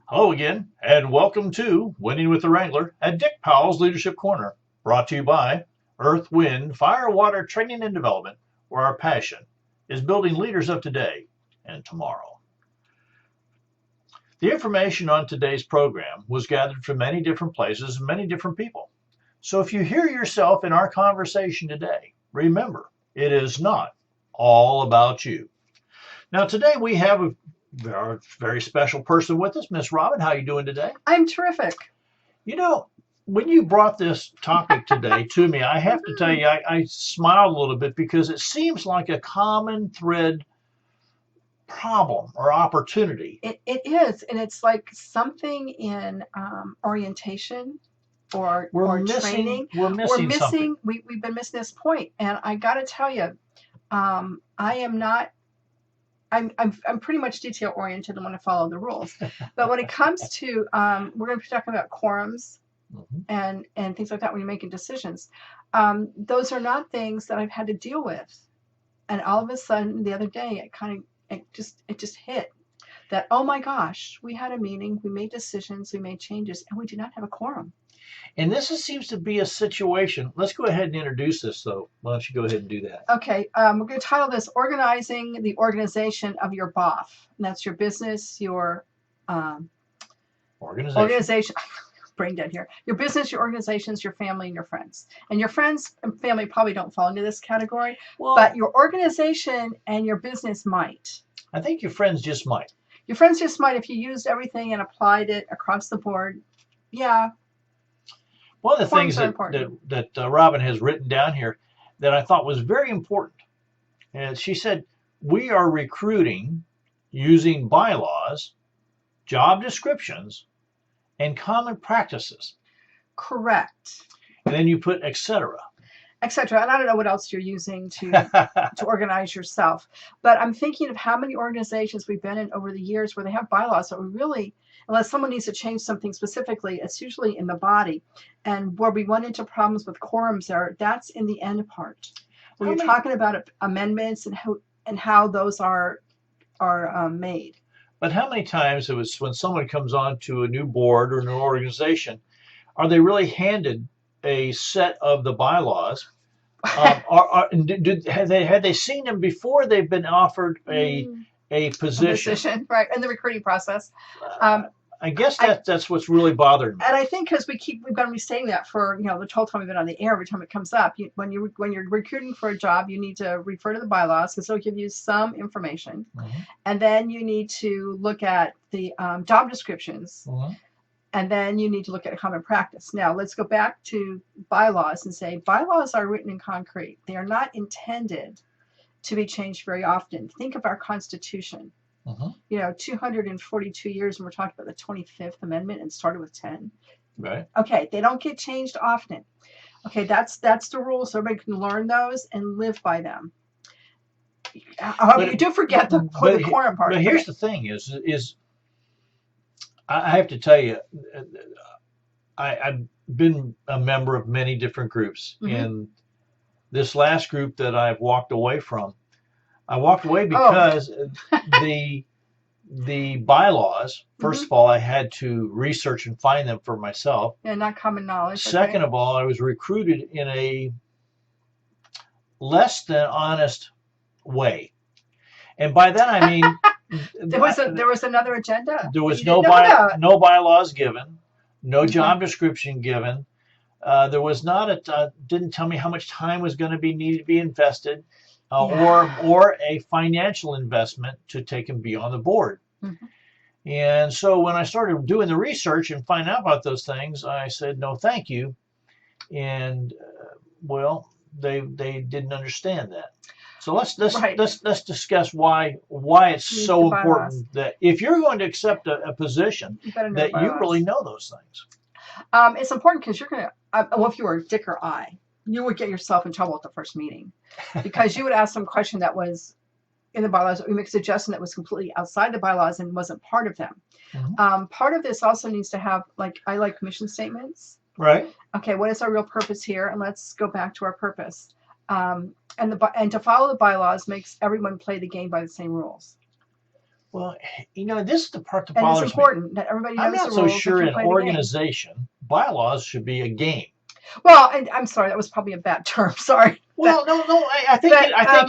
Hello again, and welcome to Winning with the Wrangler at Dick Powell's Leadership Corner, brought to you by Earth, Wind, Fire, Water Training and Development, where our passion is building leaders of today and tomorrow. The information on today's program was gathered from many different places and many different people. So if you hear yourself in our conversation today, remember, it is not all about you. Now, today we have a very special person with us, Miss Robin. How are you doing today? I'm terrific. You know, when you brought this topic today to me, I have to tell you, I smiled a little bit because it seems like a common thread problem or opportunity. It is, and it's like something in orientation or training. We're missing something. We've been missing this point, and I got to tell you, I am not. I'm pretty much detail oriented and want to follow the rules. But when it comes to, we're going to be talking about quorums and things like that when you're making decisions. Those are not things that I've had to deal with. And all of a sudden, the other day, it just hit that, oh my gosh, we had a meeting, we made decisions, we made changes, and we do not have a quorum. And seems to be a situation. Let's go ahead and introduce this, though. Why don't you go ahead and do that? Okay. We're going to title this Organizing the Organization of Your BOF. And that's your business, your organization. Brain dead here. Your business, your organizations, your family, and your friends. And your friends and family probably don't fall into this category, but your organization and your business might. I think your friends just might. Your friends just might if you used everything and applied it across the board. Yeah. One of the things that Robin has written down here that I thought was very important, and she said, we are recruiting using bylaws, job descriptions, and common practices. Correct. And then you put et cetera. Et cetera. And I don't know what else you're using to organize yourself. But I'm thinking of how many organizations we've been in over the years where they have bylaws that we really, unless someone needs to change something specifically, it's usually in the body. And where we run into problems with quorums that's in the end part. When you're talking about amendments and how those are made. But how many times it was when someone comes on to a new board or an organization, are they really handed a set of the bylaws? Had they seen them before they've been offered a position? Right, in the recruiting process. I guess that's what's really bothered me. And I think because we've been restating that for the whole time we've been on the air. Every time it comes up, when you're recruiting for a job, you need to refer to the bylaws because they'll give you some information, and then you need to look at the job descriptions, and then you need to look at a common practice. Now let's go back to bylaws and say bylaws are written in concrete. They are not intended to be changed very often. Think of our Constitution. 242 years, and we're talking about the 25th Amendment, and started with 10. Right. Okay, they don't get changed often. Okay, that's the rule, so everybody can learn those and live by them. You do forget the quorum part. But here's the thing: is I have to tell you, I've been a member of many different groups, and this last group that I've walked away from. I walked away because the bylaws, first of all, I had to research and find them for myself. Yeah, not common knowledge. Second of all, I was recruited in a less than honest way. And by that I mean there was another agenda. There was no bylaws given, no job description given. There was didn't tell me how much time was going to need to be invested. Or a financial investment to take and be on the board. And so when I started doing the research and finding out about those things, I said, no, thank you. And they didn't understand that. So let's discuss why it's so important that if you're going to accept a position, that you really know those things. It's important because you're going to, if you were Dick or I, you would get yourself in trouble at the first meeting because you would ask some question that was in the bylaws, or you make a suggestion that was completely outside the bylaws and wasn't part of them. Part of this also needs to have, I like mission statements. Right. Okay, what is our real purpose here? And let's go back to our purpose. And to follow the bylaws makes everyone play the game by the same rules. Well, this is the part that And it's bothers me. important that everybody I'm knows the not so rules and sure can in play the game. organization bylaws should be a game. Well, and I'm sorry, that was probably a bad term. Sorry. Well, no, I think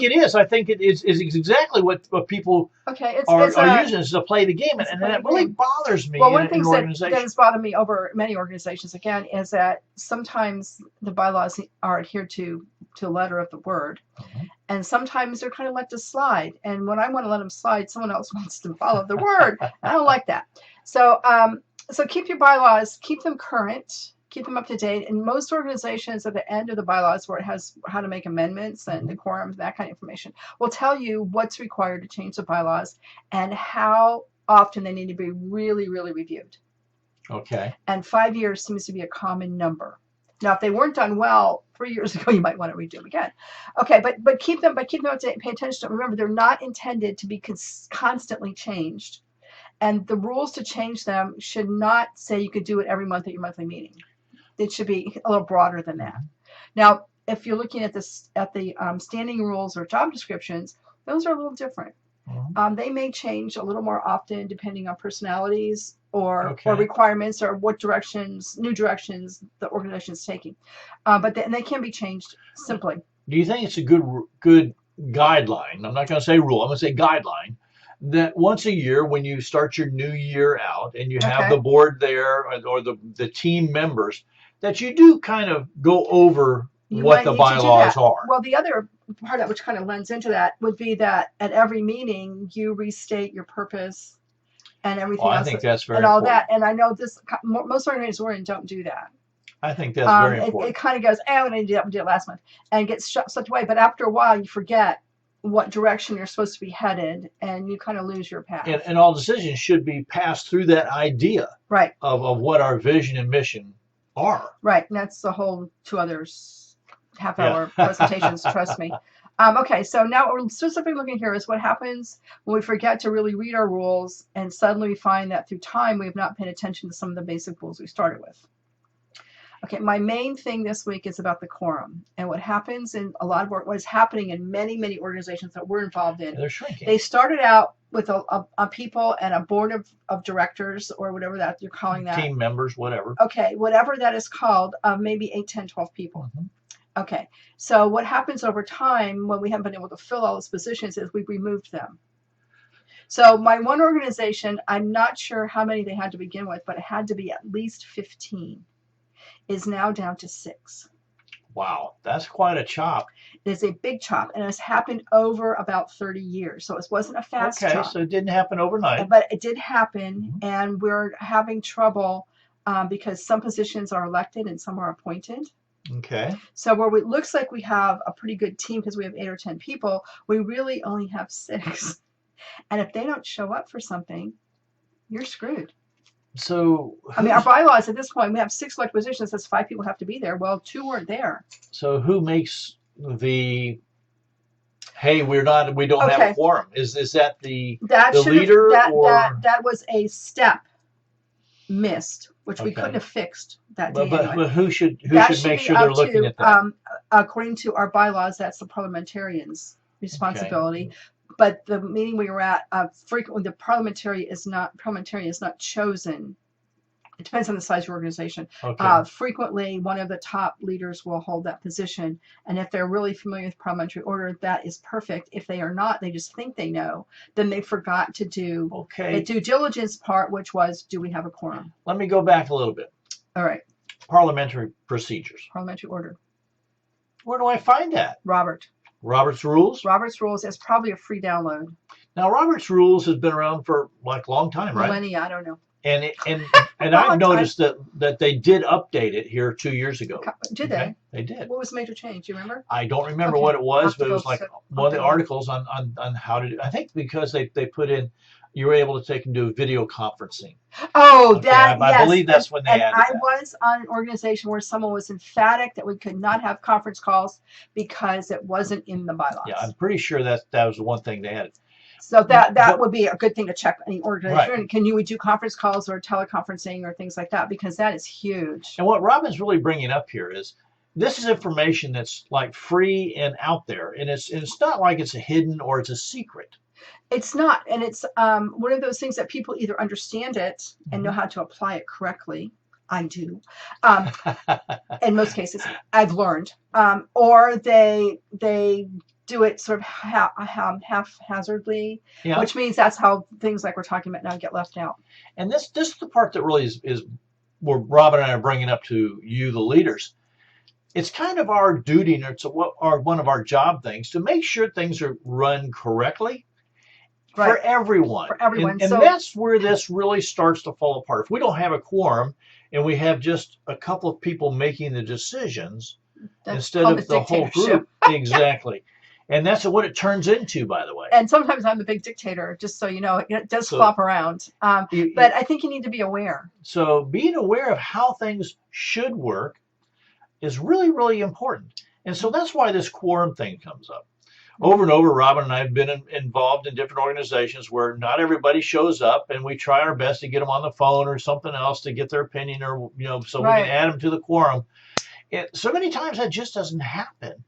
it is. I think it is exactly what people Okay, are using is to play the game, and that really game. bothers me Well, one in of the an things organization. that has bothered me over many organizations, again, is that sometimes the bylaws are adhered to the letter of the word, and sometimes they're kind of let to slide. And when I want to let them slide, someone else wants to follow the word. I don't like that. So, so keep your bylaws, keep them current, keep them up to date. And most organizations at the end of the bylaws, where it has how to make amendments and the quorums, that kind of information, will tell you what's required to change the bylaws and how often they need to be really, really reviewed. Okay. And 5 years seems to be a common number. Now, if they weren't done well 3 years ago, you might want to redo them again. Okay, but keep them up to date. Pay attention to them. Remember, they're not intended to be constantly changed. And the rules to change them should not say you could do it every month at your monthly meeting. It should be a little broader than that. Now, if you're looking at this at the standing rules or job descriptions, those are a little different. They may change a little more often depending on personalities or requirements or what new directions the organization is taking. But they can be changed simply. Do you think it's a good guideline? I'm not going to say rule. I'm going to say guideline. That once a year, when you start your new year out and you have the board there or the team members, that you do kind of go over what the bylaws are. Well, the other part of that, which kind of lends into that, would be that at every meeting you restate your purpose and everything else. I think that's very and all important. that. And I know most organizations we're in don't do that. I think that's very important. It kind of goes, I'm going to do that. We did it last month, and gets swept away. But after a while, you forget what direction you're supposed to be headed, and you kind of lose your path. And all decisions should be passed through that idea of what our vision and mission are. Right, and that's the whole 2 others half-hour presentations, trust me. Okay, so now what we're specifically looking here is what happens when we forget to really read our rules, and suddenly we find that through time we have not paid attention to some of the basic rules we started with. Okay, my main thing this week is about the quorum and what happens in a lot of what is happening in many, many organizations that we're involved in. They're shrinking. They started out with a people and a board of directors or whatever that you're calling that. Team members, whatever. Okay, whatever that is called, of maybe 8, 10, 12 people. Okay, so what happens over time when we haven't been able to fill all those positions is we've removed them. So my one organization, I'm not sure how many they had to begin with, but it had to be at least 15. Is now down to 6. Wow, that's quite a chop. It is a big chop, and it's happened over about 30 years. So it wasn't a fast chop. Okay, so it didn't happen overnight. But it did happen, and we're having trouble because some positions are elected and some are appointed. Okay. So where it looks like we have a pretty good team because we have 8 or 10 people, we really only have 6. And if they don't show up for something, you're screwed. So I mean, our bylaws at this point, we have 6 elected positions. Says 5 people have to be there. Well, 2 weren't there. So who makes the hey, we don't have a quorum? Is that the leader or that was a step missed, which we couldn't have fixed that day. But who should make sure they're looking at that? According to our bylaws, that's the parliamentarian's responsibility. Okay. But the meeting we were at, frequently the parliamentarian is not chosen. It depends on the size of your organization. Okay. Frequently, one of the top leaders will hold that position. And if they're really familiar with parliamentary order, that is perfect. If they are not, they just think they know, then they forgot to do the due diligence part, which was, do we have a quorum? Let me go back a little bit. All right. Parliamentary procedures. Parliamentary order. Where do I find that? Robert's Rules? Robert's Rules is probably a free download. Now, Robert's Rules has been around for like a long time, right? Millennia, I don't know. And I've noticed that they did update it here 2 years ago. Did they? They did. What was the major change? Do you remember? I don't remember what it was, but it was like one of the articles on how to do. I think because they put in, you were able to take and do video conferencing. Oh, yes. I believe that's when they added that. I was on an organization where someone was emphatic that we could not have conference calls because it wasn't in the bylaws. Yeah, I'm pretty sure that was the one thing they added. So that would be a good thing to check any organization. Right. Can you do conference calls or teleconferencing or things like that? Because that is huge. And what Robin's really bringing up here is this is information that's like free and out there, and it's not like it's a hidden or it's a secret. It's not, and it's one of those things that people either understand it and know how to apply it correctly. I do. Um, in most cases, I've learned, or they do it sort of haphazardly, Yeah. which means that's how things like we're talking about now get left out. And this is the part that really is where Rob and I are bringing up to you, the leaders. It's kind of our duty, and it's one of our job things to make sure things are run correctly for everyone. For everyone. And So that's where this really starts to fall apart. If we don't have a quorum and we have just a couple of people making the decisions instead of the whole group. Exactly. And that's what it turns into, by the way. And sometimes I'm the big dictator, just so you know. It does flop around. But I think you need to be aware. So being aware of how things should work is really, really important. And so that's why this quorum thing comes up. Over and over, Robin and I have been involved in different organizations where not everybody shows up, and we try our best to get them on the phone or something else to get their opinion, or so we can add them to the quorum. So many times that just doesn't happen.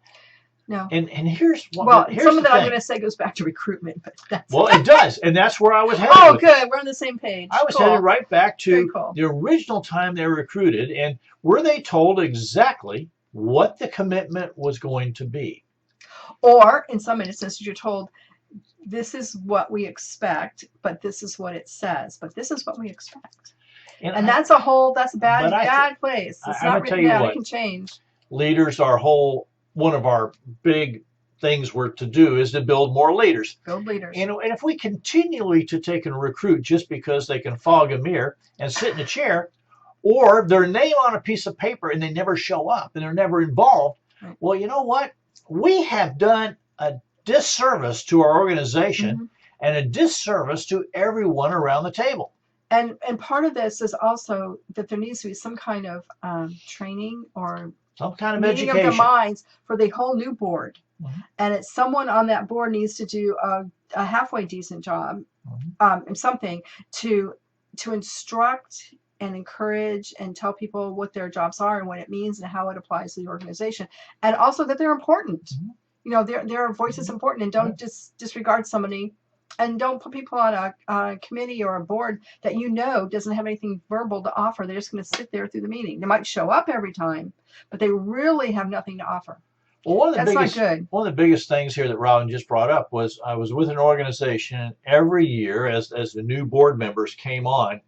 No. And here's what. Well, some of that I'm going to say goes back to recruitment, but that's it does, and that's where I was headed. Oh, good. We're on the same page. I was headed right back to the original time they were recruited, and were they told exactly what the commitment was going to be? Or in some instances, you're told, this is what we expect, but this is what it says, but this is what we expect. And that's a bad place. It's not written down. It can change. Leaders, one of our big things we're to do is to build more leaders. Build leaders. And if we continually to take and recruit just because they can fog a mirror and sit in a chair, or their name on a piece of paper and they never show up and they're never involved, well, you know what? We have done a disservice to our organization and a disservice to everyone around the table. And part of this is also that there needs to be some kind of training or some kind of meeting education of the minds for the whole new board. And it's someone on that board needs to do a halfway decent job, and something to instruct and encourage and tell people what their jobs are and what it means and how it applies to the organization, and also that they're important. Their voice is important, and don't disregard somebody, and don't put people on a committee or a board that doesn't have anything verbal to offer. They're just going to sit there through the meeting. They might show up every time, but they really have nothing to offer. Well, that's not good. One of the biggest things here that Robin just brought up was I was with an organization every year as the new board members came on.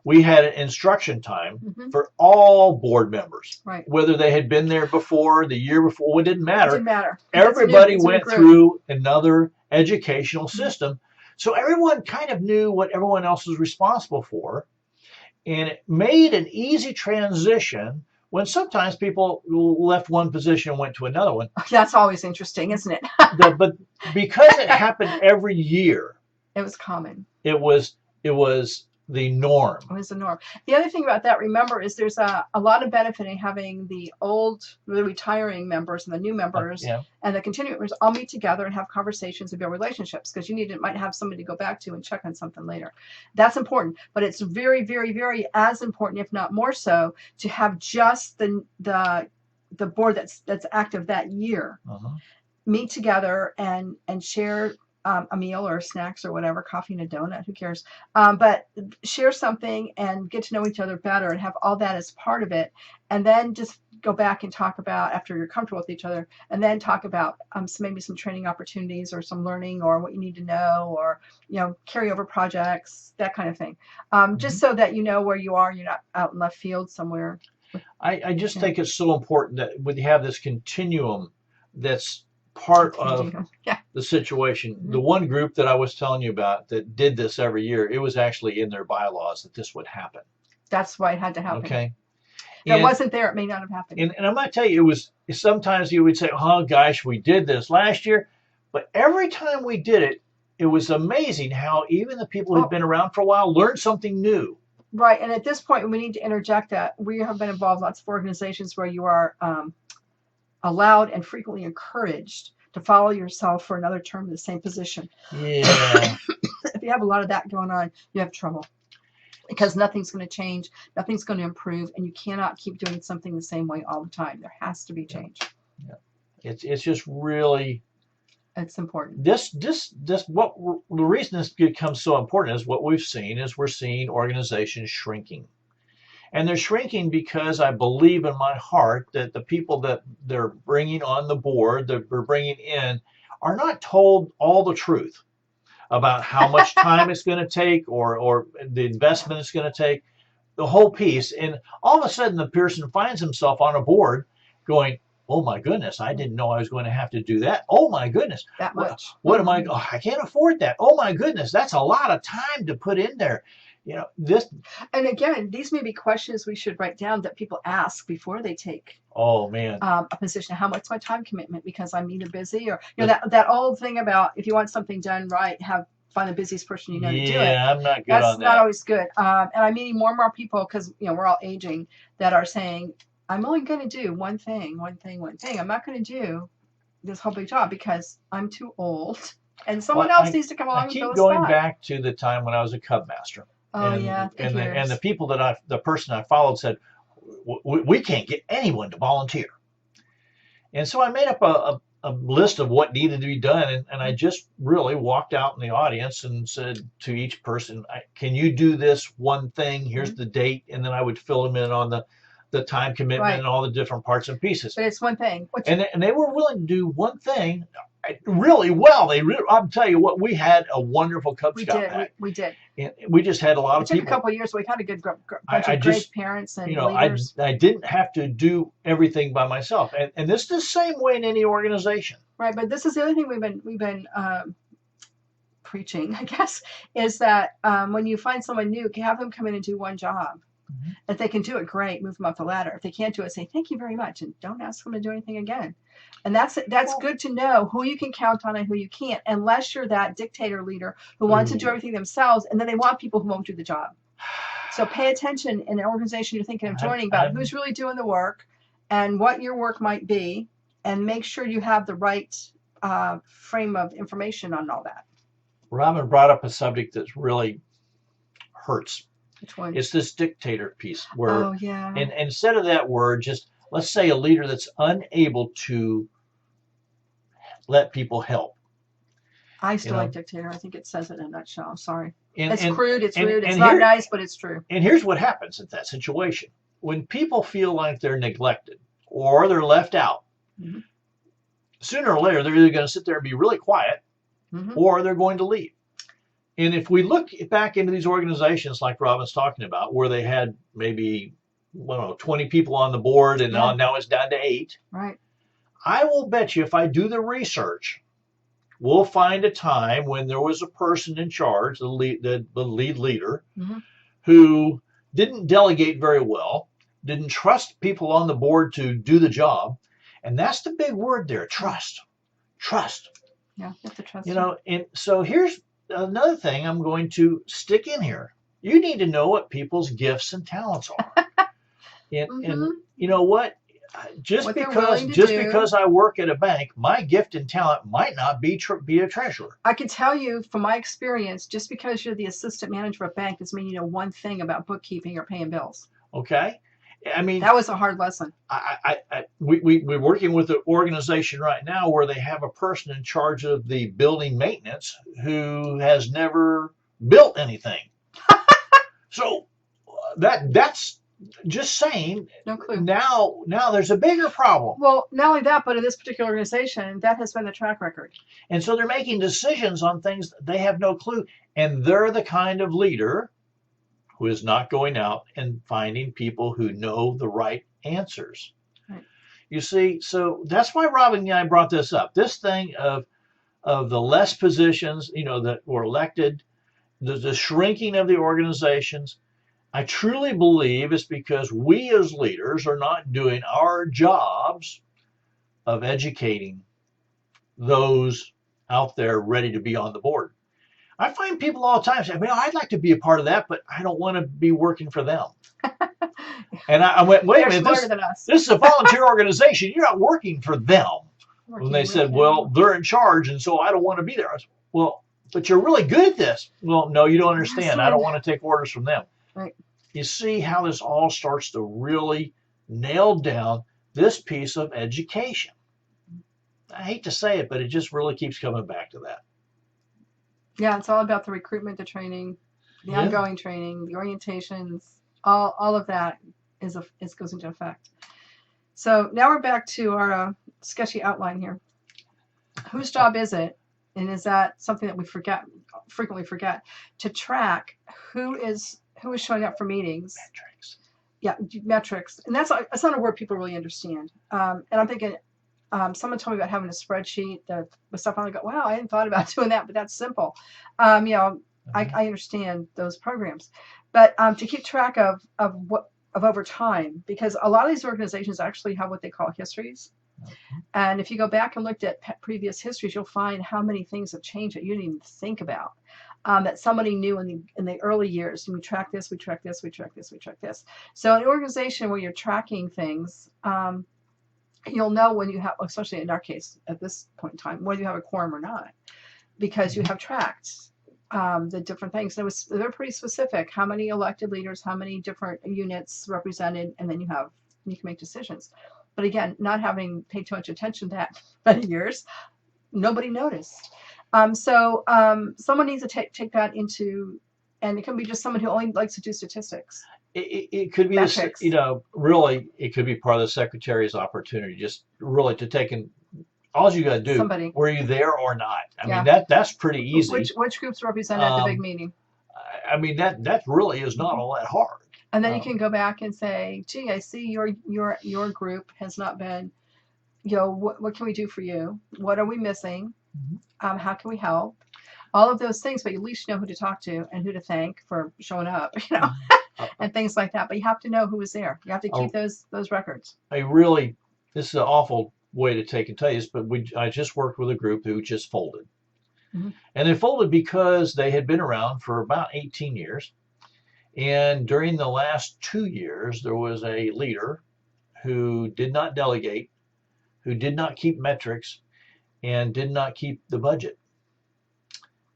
We had an instruction time for all board members, whether they had been there before, the year before, it didn't matter. It didn't matter. Everybody went through another educational system. So everyone kind of knew what everyone else was responsible for. And it made an easy transition when sometimes people left one position and went to another one. That's always interesting, isn't it? But because it happened every year. It was common. It was the norm. It was the norm. The other thing about that, remember, is there's a lot of benefit in having the retiring members and the new members and the continuing members all meet together and have conversations and build relationships, because might have somebody to go back to and check on something later. That's important, but it's very, very, very as important, if not more so, to have just the board that's active that year meet together and share a meal or snacks or whatever, coffee and a donut, who cares? But share something and get to know each other better and have all that as part of it. And then just go back and talk about, after you're comfortable with each other, and then talk about maybe some training opportunities or some learning or what you need to know, or, carryover projects, that kind of thing. Just so that you know where you are, you're not out in left field somewhere. I just think it's so important that when you have this continuum that's part of the situation. The one group that I was telling you about that did this every year, it was actually in their bylaws that this would happen. That's why it had to happen. Okay. If it wasn't there, it may not have happened. And I'm going to tell you, sometimes you would say, oh gosh, we did this last year. But every time we did it, it was amazing how even the people who'd been around for a while learned something new. Right. And at this point, we need to interject that we have been involved in lots of organizations where you are allowed and frequently encouraged to follow yourself for another term in the same position. Yeah. If you have a lot of that going on, you have trouble, because nothing's going to change, nothing's going to improve, and you cannot keep doing something the same way all the time. There has to be change. Yeah. It's just really It's important. The reason this becomes so important is what we've seen is we're seeing organizations shrinking. And they're shrinking because I believe in my heart that the people that they're bringing on the board, that we're bringing in, are not told all the truth about how much time it's going to take or the investment it's going to take, the whole piece. And all of a sudden, the person finds himself on a board going, oh my goodness, I didn't know I was going to have to do that. Oh my goodness. That much. What am I? Oh, I can't afford that. Oh my goodness, that's a lot of time to put in there. This. And again, these may be questions we should write down that people ask before they take. Oh man. A position. How much my time commitment? Because I'm either busy or that old thing about if you want something done right, find the busiest person you know to do it. Yeah, I'm not good That's on that. That's not always good. And I'm meeting more and more people because we're all aging that are saying, I'm only going to do one thing. I'm not going to do this whole big job because I'm too old, and someone else needs to come along and fill I keep the going spot. back to the time when I was a Cub Master. Oh and, yeah, and the people that the person I followed said, we can't get anyone to volunteer. And so I made up a list of what needed to be done, and I just really walked out in the audience and said to each person, can you do this one thing? Here's the date, and then I would fill them in on the time commitment and all the different parts and pieces. But it's one thing. And they were willing to do one thing really well. I'll tell you what, we had a wonderful Cub Scout pack. We did. And we just had a lot of people. It took a couple of years, but we had a good bunch of great parents and leaders. I didn't have to do everything by myself. And this is the same way in any organization. Right, but this is the other thing we've been preaching, I guess, is that when you find someone new, have them come in and do one job. Mm-hmm. If they can do it, great, move them up the ladder. If they can't do it, say thank you very much, and don't ask them to do anything again. And that's good to know who you can count on and who you can't, unless you're that dictator leader who wants to do everything themselves, and then they want people who won't do the job. So pay attention in an organization you're thinking of joining about who's really doing the work and what your work might be, and make sure you have the right frame of information on all that. Robin brought up a subject that really hurts. Which one? It's this dictator piece where, and instead of that word, just let's say a leader that's unable to let people help. I still like dictator. I think it says it in a nutshell. I'm sorry. It's crude. It's rude. It's not nice, but it's true. And here's what happens in that situation. When people feel like they're neglected or they're left out, mm-hmm. sooner or later, they're either going to sit there and be really quiet mm-hmm. or they're going to leave. And if we look back into these organizations like Robin's talking about, where they had maybe 20 people on the board and now it's down to 8. Right. I will bet you if I do the research, we'll find a time when there was a person in charge, the lead leader, mm-hmm. who didn't delegate very well, didn't trust people on the board to do the job. And that's the big word there, trust. Trust. Yeah, you have to trust. And so here's another thing I'm going to stick in here. You need to know what people's gifts and talents are. Mm-hmm. And you know what? Just because I work at a bank, my gift and talent might not be a treasurer. I can tell you from my experience, just because you're the assistant manager of a bank doesn't mean you know one thing about bookkeeping or paying bills. Okay. I mean, that was a hard lesson. We're working with an organization right now where they have a person in charge of the building maintenance who has never built anything. So that's just saying. No clue. Now there's a bigger problem. Well, not only that, but in this particular organization, that has been the track record. And so they're making decisions on things they have no clue, and they're the kind of leader who is not going out and finding people who know the right answers. Right. You see, so that's why Robin and I brought this up. This thing of the less positions, that were elected, the shrinking of the organizations, I truly believe it's because we as leaders are not doing our jobs of educating those out there ready to be on the board. I find people all the time say, I'd like to be a part of that, but I don't want to be working for them. And I went, wait a minute, this is a volunteer organization. You're not working for them. And they said, well, they're in charge, and so I don't want to be there. I said, well, but you're really good at this. Well, no, you don't understand. I don't want to take orders from them. Right. You see how this all starts to really nail down this piece of education. I hate to say it, but it just really keeps coming back to that. Yeah, it's all about the recruitment, the training, the Yeah. ongoing training, the orientations, all of that goes into effect. So now we're back to our sketchy outline here. Whose job is it? And is that something that we frequently forget, to track who is showing up for meetings? Metrics. Yeah, metrics, and that's not a word people really understand. And I'm thinking, someone told me about having a spreadsheet that was stuff on. I go, wow, I hadn't thought about doing that, but that's simple. I understand those programs, but to keep track of over time, because a lot of these organizations actually have what they call histories. And if you go back and looked at previous histories, you'll find how many things have changed that you didn't even think about. That somebody knew in the early years. And we track this, we track this, we track this, we track this. So an organization where you're tracking things, you'll know when you have, especially in our case at this point in time, whether you have a quorum or not, because you have tracked the different things. They're pretty specific. How many elected leaders, how many different units represented, and then you can make decisions. But again, not having paid too much attention to that many years, nobody noticed. So someone needs to take that into, and it can be just someone who only likes to do statistics. It could be Metrics. really, it could be part of the secretary's opportunity, just really to take in. All you got to do, Somebody. were you there or not? I Yeah. mean, that's pretty easy. Which groups represented at the big meeting? I mean, that really is not all that hard. And then you can go back and say, gee, I see your group has not been, what can we do for you? What are we missing? Mm-hmm. How can we help? All of those things, but you at least know who to talk to and who to thank for showing up, and things like that. But you have to know who was there. You have to keep those records. This is an awful way to take and tell you this, but I just worked with a group who just folded. Mm-hmm. And they folded because they had been around for about 18 years. And during the last 2 years, there was a leader who did not delegate, who did not keep metrics, and did not keep the budget,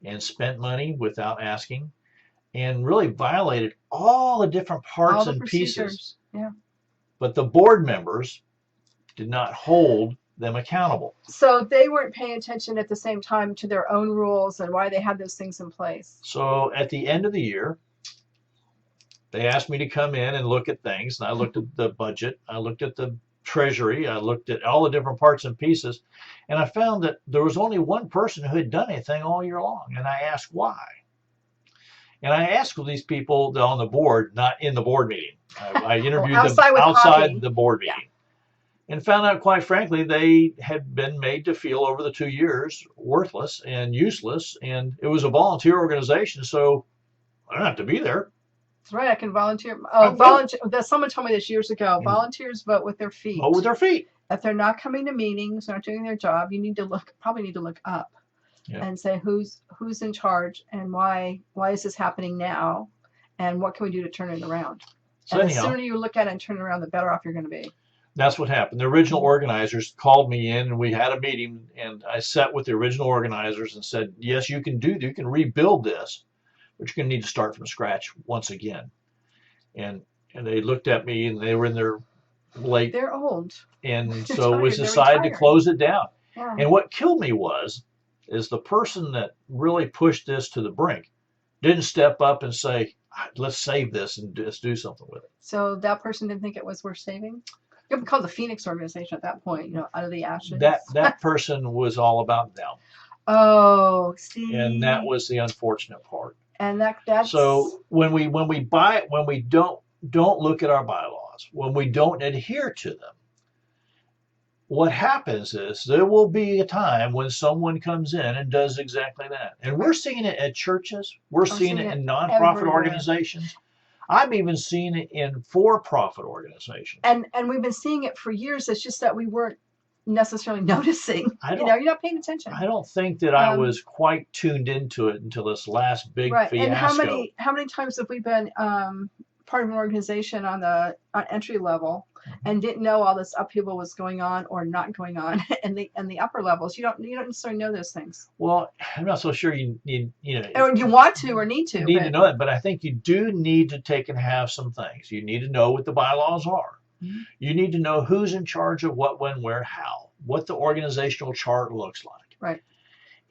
and spent money without asking, and really violated all the different parts and pieces. Yeah. But the board members did not hold them accountable. So they weren't paying attention at the same time to their own rules and why they had those things in place. So at the end of the year, they asked me to come in and look at things, and I looked at the budget, I looked at the treasury, I looked at all the different parts and pieces, and I found that there was only one person who had done anything all year long, and I asked why. And I asked these people on the board, not in the board meeting. I interviewed them outside the board meeting. Yeah. And found out, quite frankly, they had been made to feel over the 2 years worthless and useless, and it was a volunteer organization, so I don't have to be there. That's right. I can volunteer. Volunteer. Someone told me this years ago. Yeah. Volunteers vote with their feet. Vote with their feet. If they're not coming to meetings, not doing their job, you probably need to look up, and say who's in charge and why is this happening now, and what can we do to turn it around. So and the sooner you look at it and turn it around, the better off you're going to be. That's what happened. The original organizers called me in, and we had a meeting, and I sat with the original organizers and said, yes, you can rebuild this, but you're going to need to start from scratch once again. And they looked at me, and they were in their late. They're old. And so it was decided to close it down. Yeah. And what killed me is the person that really pushed this to the brink didn't step up and say, let's save this and let's do something with it. So that person didn't think it was worth saving? It would be called the Phoenix organization at that point, out of the ashes. That person was all about them. Oh, see. And that was the unfortunate part. And that's so when we don't look at our bylaws, when we don't adhere to them, what happens is there will be a time when someone comes in and does exactly that. And we're seeing it at churches. We're seeing it in nonprofit organizations. I've even seen it in for-profit organizations. And we've been seeing it for years. It's just that we weren't necessarily noticing. You're not paying attention. I don't think that I was quite tuned into it until this last big fiasco. And how many times have we been part of an organization on entry level and didn't know all this upheaval was going on or not going on, and the upper levels you don't necessarily know those things. Well, I'm not so sure you or you want to or need to know it, but I think you do need to take and have some things. You need to know what the bylaws are. Mm-hmm. You need to know who's in charge of what, when, where, how. what the organizational chart looks like. Right.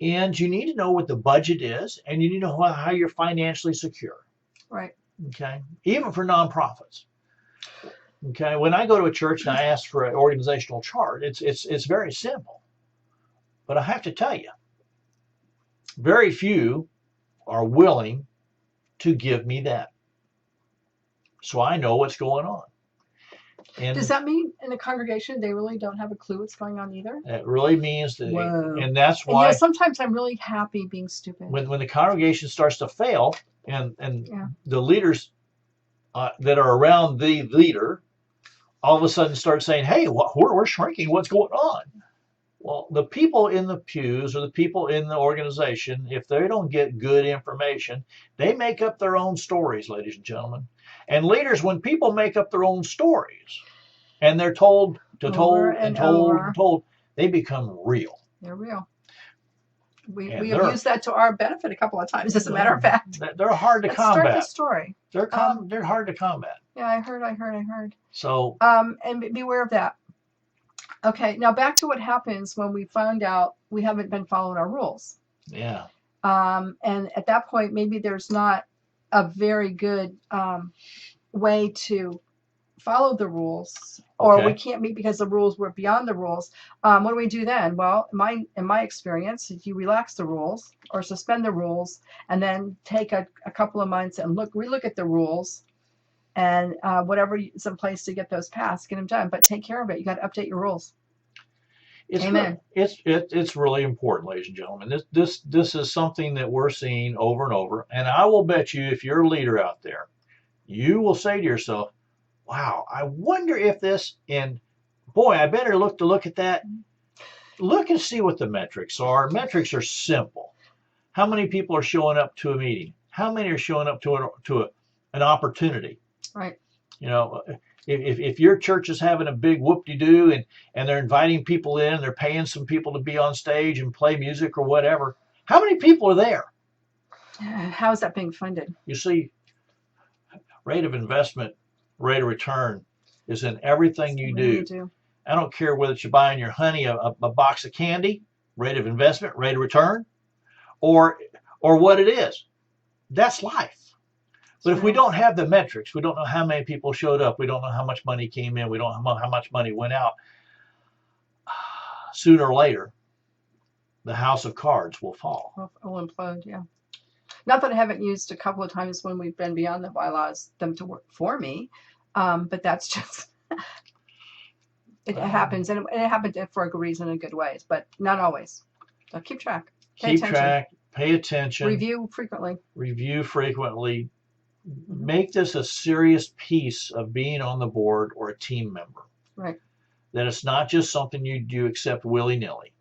And you need to know what the budget is, and you need to know how you're financially secure. Right. Okay. Even for nonprofits. Okay. When I go to a church and I ask for an organizational chart, it's very simple. But I have to tell you, very few are willing to give me that. So I know what's going on. And does that mean in a congregation they really don't have a clue what's going on either? it really means that, Whoa. and that's And, why sometimes I'm really happy being stupid. when the congregation starts to fail, and Yeah. the leaders that are around the leader all of a sudden start saying, "Hey, we're shrinking. What's going on?" Well, the people in the pews or the people in the organization, if they don't get good information, they make up their own stories, ladies and gentlemen. And leaders, when people make up their own stories and they're told, they become real. They're real. We have used that to our benefit a couple of times, as a matter of fact. They're hard to combat. Start the story. They're hard to combat. Yeah, I heard. So and beware of that. Okay, now back to what happens when we found out we haven't been following our rules. Yeah. And at that point, maybe there's not a very good way to follow the rules, or we can't meet because the rules were beyond the rules. What do we do then? Well, in my experience, you relax the rules or suspend the rules, and then take a couple of months and relook at the rules, and whatever is in place to get those passed, get them done. But take care of it. You got to update your rules. Amen. It's really important, ladies and gentlemen. This is something that we're seeing over and over. And I will bet you, if you're a leader out there, you will say to yourself, "Wow, I wonder if this," and boy, I better look at that. Look and see what the metrics are. Metrics are simple. How many people are showing up to a meeting? How many are showing up to an opportunity? Right. You know, if your church is having a big whoop-de-doo and they're inviting people in, they're paying some people to be on stage and play music or whatever, how many people are there? How is that being funded? You see, rate of investment, rate of return is in everything you do. I don't care whether it's you're buying your honey a box of candy, rate of investment, rate of return, or what it is. That's life. But if we don't have the metrics, we don't know how many people showed up, we don't know how much money came in, we don't know how much money went out, sooner or later, the house of cards will fall. Will implode, yeah. Not that I haven't used a couple of times when we've been beyond the bylaws them to work for me, but that's just, it happens, and it happened for a good reason in good ways, but not always. So keep track. Pay attention. Review frequently. Make this a serious piece of being on the board or a team member. Right. That it's not just something you accept willy-nilly.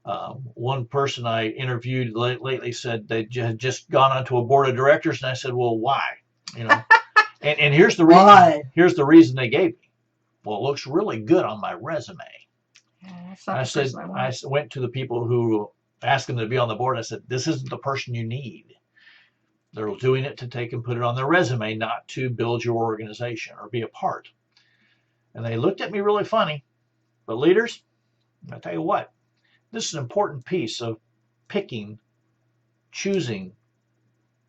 One person I interviewed lately said they had just gone onto a board of directors, and I said, "Well, why?" You know, and here's the reason. Why? Here's the reason they gave me. Well, it looks really good on my resume. Yeah, I said, I went to the people who asked them to be on the board. I said, "This isn't the person you need. They're doing it to take and put it on their resume, not to build your organization or be a part." And they looked at me really funny. But leaders, I tell you what, this is an important piece of picking, choosing,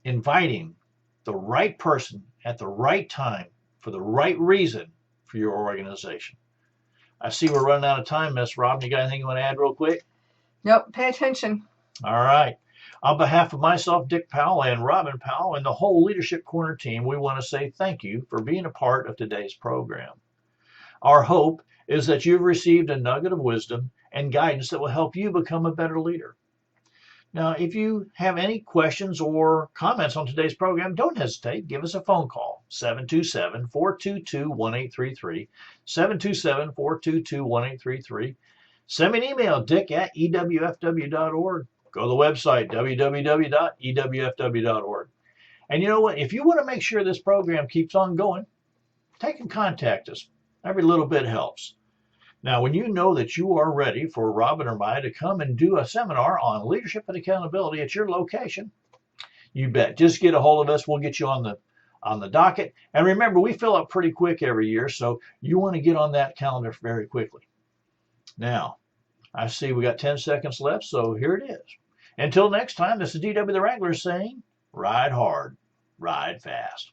inviting the right person at the right time for the right reason for your organization. I see we're running out of time, Miss Rob. You got anything you want to add real quick? Nope. Pay attention. All right. On behalf of myself, Dick Powell, and Robin Powell, and the whole Leadership Corner team, we want to say thank you for being a part of today's program. Our hope is that you've received a nugget of wisdom and guidance that will help you become a better leader. Now, if you have any questions or comments on today's program, don't hesitate. Give us a phone call, 727-422-1833, 727-422-1833. Send me an email, dick@ewfw.org. Go to the website, www.ewfw.org. And you know what? If you want to make sure this program keeps on going, take and contact us. Every little bit helps. Now, when you know that you are ready for Robin or I to come and do a seminar on leadership and accountability at your location, you bet. Just get a hold of us. We'll get you on the docket. And remember, we fill up pretty quick every year, so you want to get on that calendar very quickly. Now, I see we got 10 seconds left, so here it is. Until next time, this is DW the Wrangler saying, ride hard, ride fast.